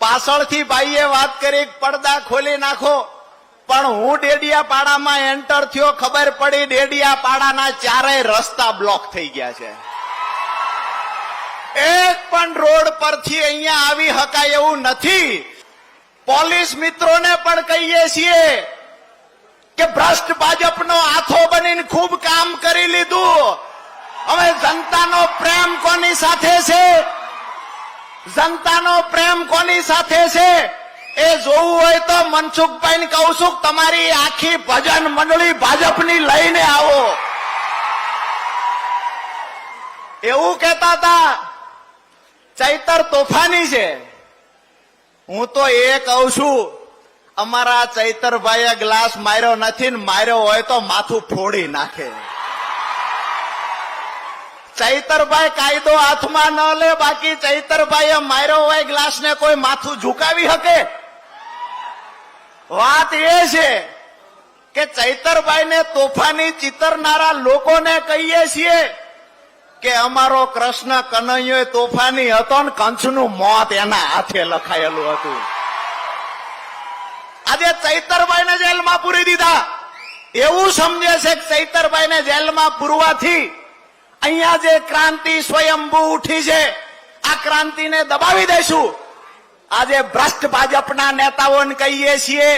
પાછળથી ભાઈએ વાત કરી પડદા ખોલી નાખો, પણ હું ડેડિયાપાડામાં એન્ટર થયો, ખબર પડી ડેડિયાપાડાના ચારેય રસ્તા બ્લોક થઈ ગયા છે. એક પણ રોડ પરથી અહીંયા આવી શકાય એવું નથી. પોલીસ મિત્રોને પણ કહીએ છીએ કે ભ્રષ્ટ ભાજપનો આથો બનીને ખૂબ કામ કરી લીધું. હવે જનતાનો પ્રેમ કોની સાથે છે, જનતાનો પ્રેમ કોની સાથે છે એ જોવું હોય તો મનસુખભાઈને કહું છું, તમારી આખી ભજન મંડળી ભાજપની લઈને આવો. એવું કહેતા હતા ચૈતર તોફાની છે. હું તો એ કહું છું, અમારા ચૈતરભાઈએ ગ્લાસ માર્યો નથી ને માર્યો હોય તો માથું ફોડી નાખે. ચૈતરભાઈ કાયદો હાથમાં ન લે, બાકી ચૈતરભાઈએ માર્યો હોય ગ્લાસને કોઈ માથું ઝુકાવી શકે? વાત એ છે કે ચૈતરભાઈને તોફાની ચિતરનારા લોકોને કહીએ છીએ કે અમારો કૃષ્ણ કનૈયો તોફાની હતો ને કંસનું મોત એના હાથે લખાયેલું હતું. આજે ચૈતરભાઈને જેલમાં પૂરી દીધા. એવું સમજે છે કે ચૈતરભાઈને જેલમાં પૂરવાથી અહીંયા જે ક્રાંતિ સ્વયંભૂ ઉઠી છે આ ક્રાંતિને દબાવી દેશું. આજે ભ્રષ્ટ ભાજપના નેતાઓને કહીએ છીએ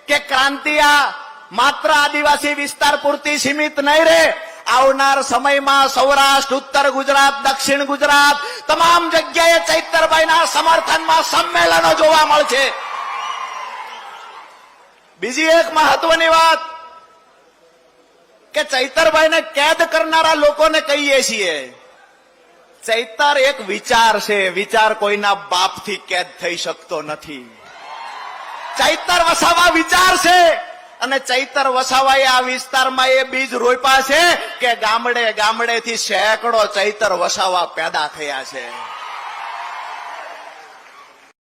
કે ક્રાંતિ આ માત્ર આદિવાસી વિસ્તાર પૂરતી સીમિત નહીં રહે. આવનાર સમયમાં સૌરાષ્ટ્ર, ઉત્તર ગુજરાત, દક્ષિણ ગુજરાત તમામ જગ્યાએ ચૈતરભાઈના સમર્થનમાં સંમેલનો જોવા મળશે. બીજી એક મહત્વની વાત કે ચૈતરભાઈને કેદ કરનારા લોકોને કહીએ છીએ, ચૈતર એક વિચાર છે, વિચાર કોઈના બાપથી કેદ થઈ શકતો નથી. ચૈતર વસાવા વિચાર છે અને ચૈતર વસાવાએ આ વિસ્તારમાં એ બીજ રોપ્યા છે કે ગામડે ગામડેથી સેંકડો ચૈતર વસાવા પેદા થયા છે.